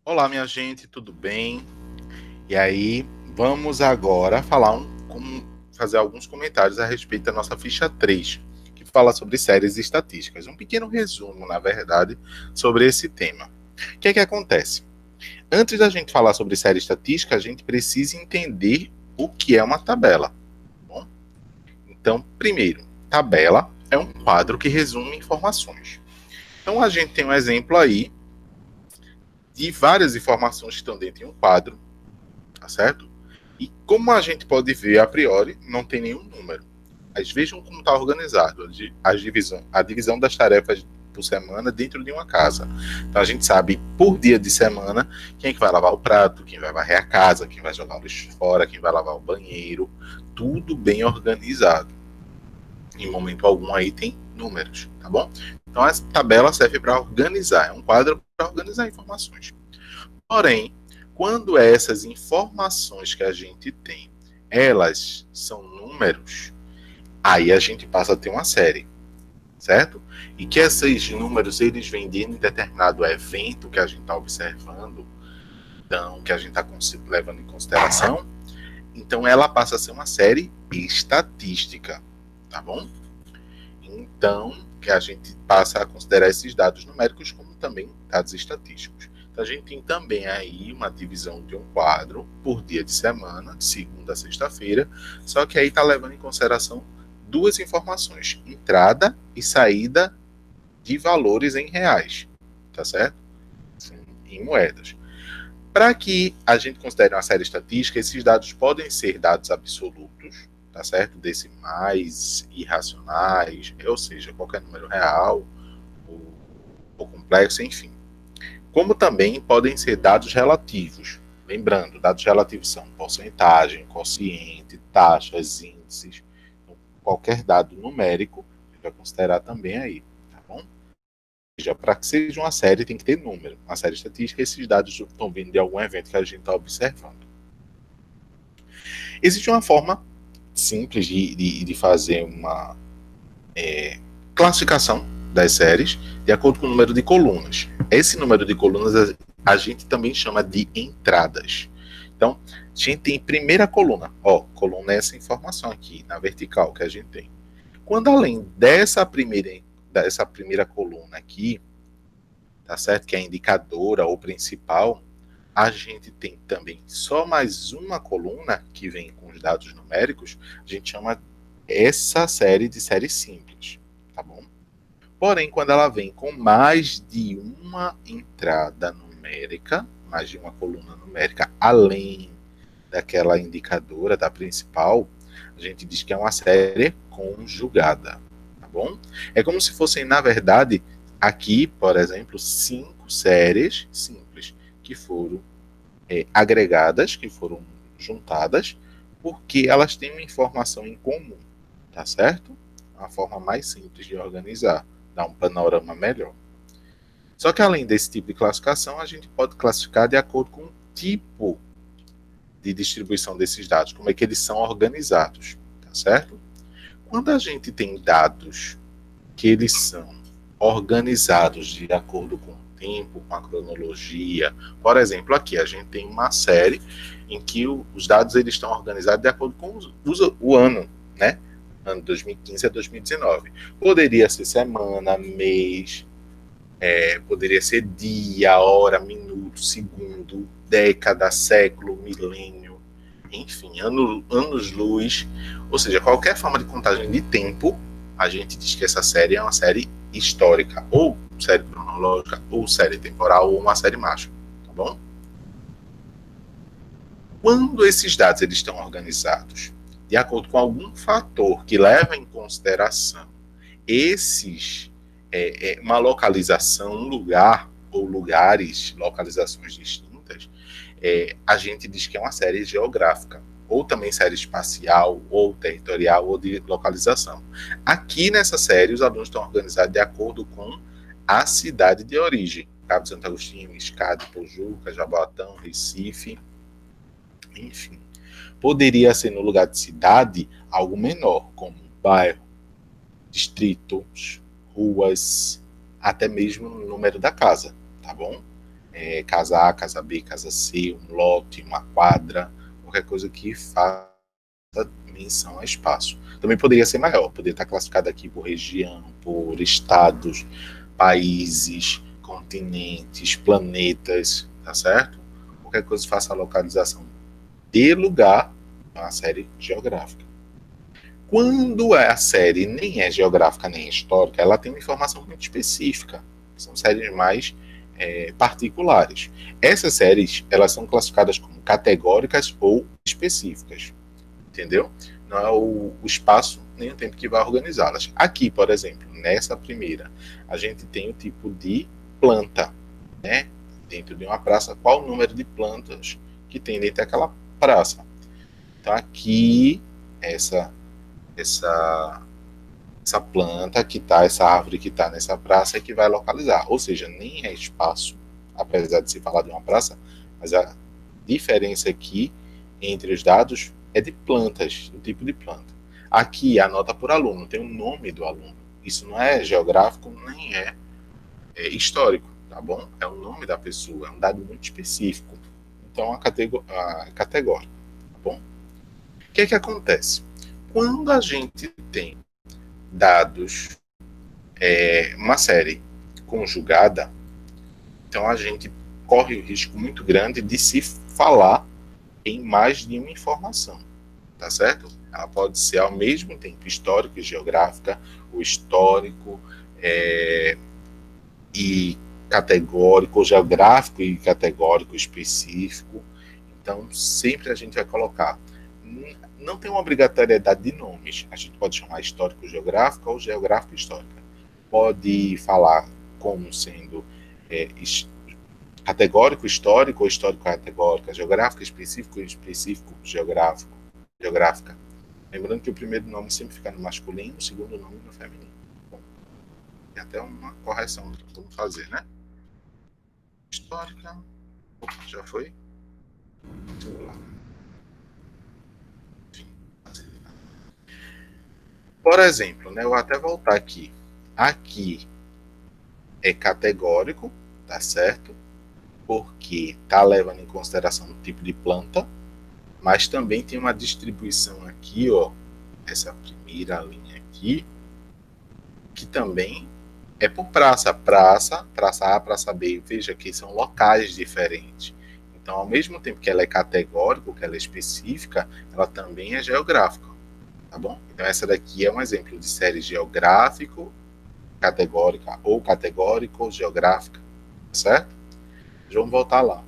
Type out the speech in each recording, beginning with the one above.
Olá, minha gente, tudo bem? E aí, vamos agora fazer alguns comentários a respeito da nossa ficha 3, que fala sobre séries e estatísticas. Um pequeno resumo, na verdade, sobre esse tema. O que é que acontece? Antes da gente falar sobre série estatística, a gente precisa entender o que é uma tabela. Bom, então, primeiro, tabela é um quadro que resume informações. Então, a gente tem um exemplo aí de várias informações que estão dentro de um quadro, tá certo? E como a gente pode ver a priori, não tem nenhum número. Mas vejam como está organizado a divisão das tarefas por semana dentro de uma casa. Então a gente sabe por dia de semana quem é que vai lavar o prato, quem vai varrer a casa, quem vai jogar o lixo fora, quem vai lavar o banheiro. Tudo bem organizado. Em momento algum aí tem números, tá bom? Então a tabela serve para organizar, é um quadro para organizar informações. Porém, quando essas informações que a gente tem, elas são números, aí a gente passa a ter uma série, certo? E que esses números, eles vêm de um determinado evento que a gente está observando, então, que a gente está levando em consideração, então ela passa a ser uma série estatística, tá bom? Então, que a gente passa a considerar esses dados numéricos como também dados estatísticos. Então, a gente tem também aí uma divisão de um quadro por dia de semana, de segunda a sexta-feira, só que aí está levando em consideração duas informações, entrada e saída de valores em reais, tá certo? Em moedas. Para que a gente considere uma série estatística, esses dados podem ser dados absolutos, tá certo? Decimais, irracionais, ou seja, qualquer número real ou complexo, enfim. Como também podem ser dados relativos. Lembrando, dados relativos são porcentagem, quociente, taxas, índices. Então, qualquer dado numérico a gente vai considerar também aí, tá bom? Para que seja uma série, tem que ter número. Uma série estatística, esses dados estão vindo de algum evento que a gente está observando. Existe uma forma simples de fazer uma classificação das séries de acordo com o número de colunas. Esse número de colunas a gente também chama de entradas. Então, a gente tem primeira coluna. Coluna é essa informação aqui, na vertical que a gente tem. Quando além dessa primeira coluna aqui, tá certo? Que é a indicadora ou principal, a gente tem também só mais uma coluna que vem com os dados numéricos, a gente chama essa série de série simples, tá bom? Porém, quando ela vem com mais de uma entrada numérica, mais de uma coluna numérica, além daquela indicadora da principal, a gente diz que é uma série conjugada, tá bom? É como se fossem, na verdade, aqui, por exemplo, 5 séries simples que foram agregadas, que foram juntadas, porque elas têm uma informação em comum, tá certo? Uma forma mais simples de organizar, dá um panorama melhor. Só que além desse tipo de classificação, a gente pode classificar de acordo com o tipo de distribuição desses dados, como é que eles são organizados, tá certo? Quando a gente tem dados que eles são organizados de acordo com o tempo, com a cronologia, por exemplo, aqui a gente tem uma série em que os dados eles estão organizados de acordo com o ano, né? Ano 2015 a 2019. Poderia ser semana, mês, poderia ser dia, hora, minuto, segundo, década, século, milênio, enfim, anos-luz, ou seja, qualquer forma de contagem de tempo, a gente diz que essa série é uma série histórica, ou série cronológica, ou série temporal, ou uma série macho, tá bom? Quando esses dados eles estão organizados de acordo com algum fator que leva em consideração uma localização, um lugar ou lugares, localizações distintas, a gente diz que é uma série geográfica, ou também série espacial, ou territorial, ou de localização. Aqui nessa série, os alunos estão organizados de acordo com a cidade de origem. Cabo de Santo Agostinho, Escada, Pojuca, Jaboatão, Recife, enfim. Poderia ser no lugar de cidade algo menor, como bairro, distritos, ruas, até mesmo o número da casa, tá bom? casa A, casa B, casa C, um lote, uma quadra, qualquer coisa que faça menção a espaço. Também poderia ser maior, poderia estar classificado aqui por região, por estados, países, continentes, planetas, tá certo? Qualquer coisa que faça a localização de lugar é uma série geográfica. Quando a série nem é geográfica nem histórica, ela tem uma informação muito específica. São séries mais particulares. Essas séries, elas são classificadas como categóricas ou específicas. Entendeu? Não é o espaço nem o tempo que vai organizá-las. Aqui, por exemplo, nessa primeira, a gente tem o tipo de planta, né? Dentro de uma praça, qual o número de plantas que tem dentro daquela praça. Então, aqui, essa planta que está, essa árvore que está nessa praça é que vai localizar. Ou seja, nem é espaço, apesar de se falar de uma praça, mas a diferença aqui entre os dados é de plantas, do tipo de planta. Aqui, a nota por aluno, tem o nome do aluno. Isso não é geográfico, nem é histórico, tá bom? É o nome da pessoa, é um dado muito específico. Então, a categórica, tá bom? O que é que acontece? Quando a gente tem dados, uma série conjugada, então a gente corre o risco muito grande de se falar em mais de uma informação, tá certo? Ela pode ser ao mesmo tempo histórico e geográfica, o histórico e categórico, geográfico e categórico específico. Então, sempre a gente vai colocar. Não tem uma obrigatoriedade de nomes. A gente pode chamar histórico-geográfica ou geográfico-histórica. Pode falar como sendo categórico histórico ou histórico categórica, geográfico específico geográfica. Lembrando que o primeiro nome sempre fica no masculino, o segundo nome no feminino. Bom, tem até uma correção que vamos fazer, né? Histórica. Opa, já foi? Vamos lá. Por exemplo, né, eu vou até voltar aqui. Aqui é categórico, tá certo? Porque está levando em consideração o tipo de planta, mas também tem uma distribuição aqui, ó, essa primeira linha aqui, que também é por praça. Praça A, praça B, veja que são locais diferentes. Então, ao mesmo tempo que ela é categórica, que ela é específica, ela também é geográfica, tá bom? Então, essa daqui é um exemplo de série geográfico, categórica ou categórico, geográfica, certo? Vamos voltar lá.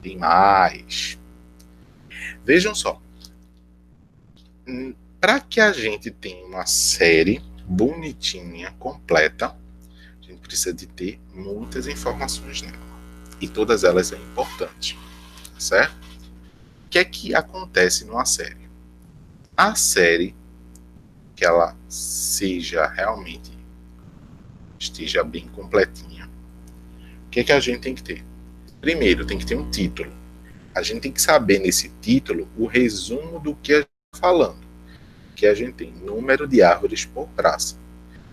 Tem mais. Vejam só. Para que a gente tenha uma série bonitinha, completa, a gente precisa de ter muitas informações nela. E todas elas são importantes. Certo? O que é que acontece numa série? A série, que ela seja realmente, esteja bem completinha, o que é que a gente tem que ter? Primeiro, tem que ter um título. A gente tem que saber nesse título o resumo do que a gente está falando. Que a gente tem número de árvores por praça.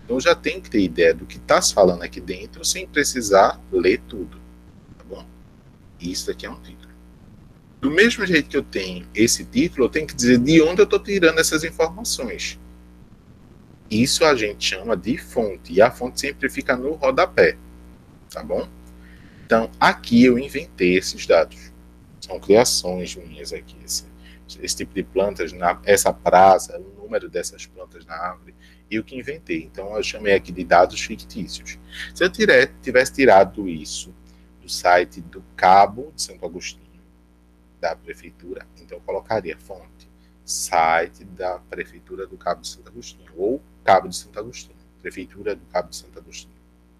Então já tem que ter ideia do que está se falando aqui dentro sem precisar ler tudo. Tá bom? Isso aqui é um título. Do mesmo jeito que eu tenho esse título, eu tenho que dizer de onde eu estou tirando essas informações. Isso a gente chama de fonte. E a fonte sempre fica no rodapé. Tá bom? Então, aqui eu inventei esses dados. São criações minhas aqui. Esse tipo de plantas, essa praça, o número dessas plantas na árvore, e o que inventei. Então, eu chamei aqui de dados fictícios. Se eu tivesse tirado isso do site do Cabo de Santo Agostinho, da Prefeitura, então eu colocaria fonte, site da Prefeitura do Cabo de Santo Agostinho, ou Cabo de Santo Agostinho, Prefeitura do Cabo de Santo Agostinho.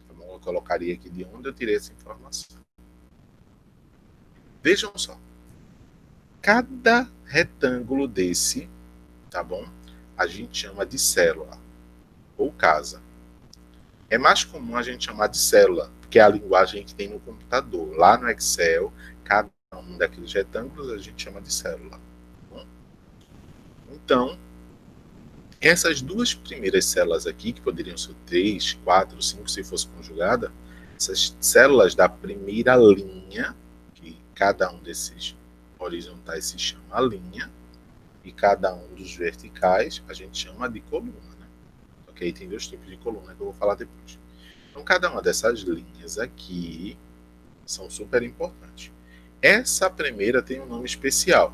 Tá bom? Eu colocaria aqui de onde eu tirei essa informação. Vejam só. Cada retângulo desse, tá bom? A gente chama de célula ou casa. É mais comum a gente chamar de célula, porque é a linguagem que tem no computador. Lá no Excel, cada um daqueles retângulos a gente chama de célula. Tá bom? Então, essas duas primeiras células aqui, que poderiam ser 3, 4, 5 se fosse conjugada, Essas células da primeira linha, que cada um desses horizontais se chama linha, e cada um dos verticais a gente chama de coluna, né? Ok? Tem dois tipos de coluna que eu vou falar depois. Então, cada uma dessas linhas aqui são super importantes. Essa primeira tem um nome especial.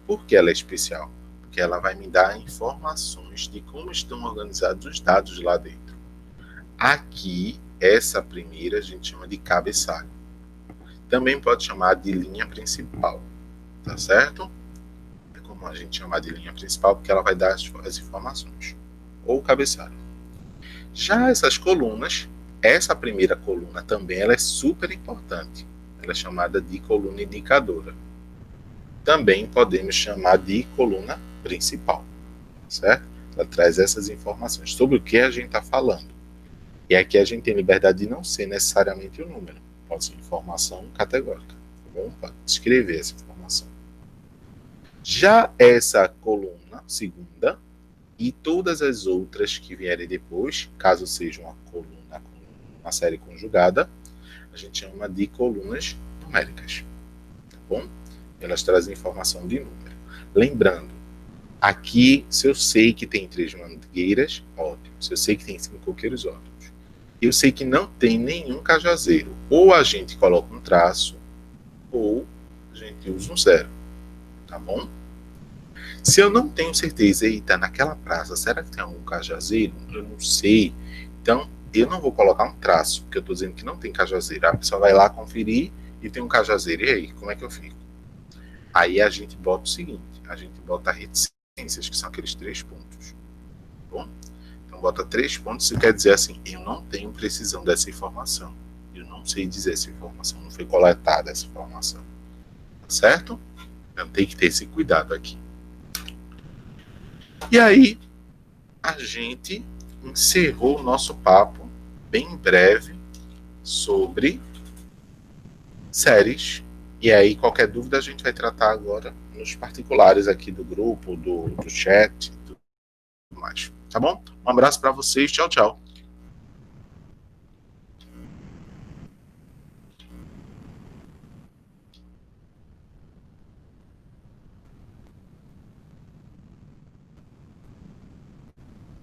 Por que ela é especial? Porque ela vai me dar informações de como estão organizados os dados lá dentro. Aqui, essa primeira a gente chama de cabeçalho. Também pode chamar de linha principal, tá certo? É como a gente chamar de linha principal porque ela vai dar as informações. Ou cabeçalho. Já essas colunas, essa primeira coluna também ela é super importante. Ela é chamada de coluna indicadora. Também podemos chamar de coluna principal, certo? Ela traz essas informações sobre o que a gente está falando. E aqui a gente tem liberdade de não ser necessariamente o número. Pode ser informação categórica. Tá bom? Pode descrever essa informação. Já essa coluna segunda e todas as outras que vierem depois, caso seja uma coluna com uma série conjugada, a gente chama de colunas numéricas. Tá bom? Elas trazem informação de número. Lembrando, aqui, se eu sei que tem 3 mangueiras, ótimo. Se eu sei que tem 5 coqueiros, ótimo. Eu sei que não tem nenhum cajazeiro. Ou a gente coloca um traço, ou a gente usa um 0. Tá bom? Se eu não tenho certeza, eita, naquela praça, será que tem algum cajazeiro? Eu não sei. Então, eu não vou colocar um traço, porque eu estou dizendo que não tem cajazeiro. A pessoa vai lá conferir e tem um cajazeiro. E aí, como é que eu fico? Aí a gente bota o seguinte, a gente bota reticências, que são aqueles 3 pontos. Tá bom? Então, bota 3 pontos, isso quer dizer assim, eu não tenho precisão dessa informação. Eu não sei dizer essa informação, não foi coletada essa informação. Tá certo? Então, tem que ter esse cuidado aqui. E aí, a gente encerrou o nosso papo bem breve sobre séries. E aí, qualquer dúvida, a gente vai tratar agora nos particulares aqui do grupo, do chat e tudo mais. Tá bom? Um abraço para vocês. Tchau, tchau.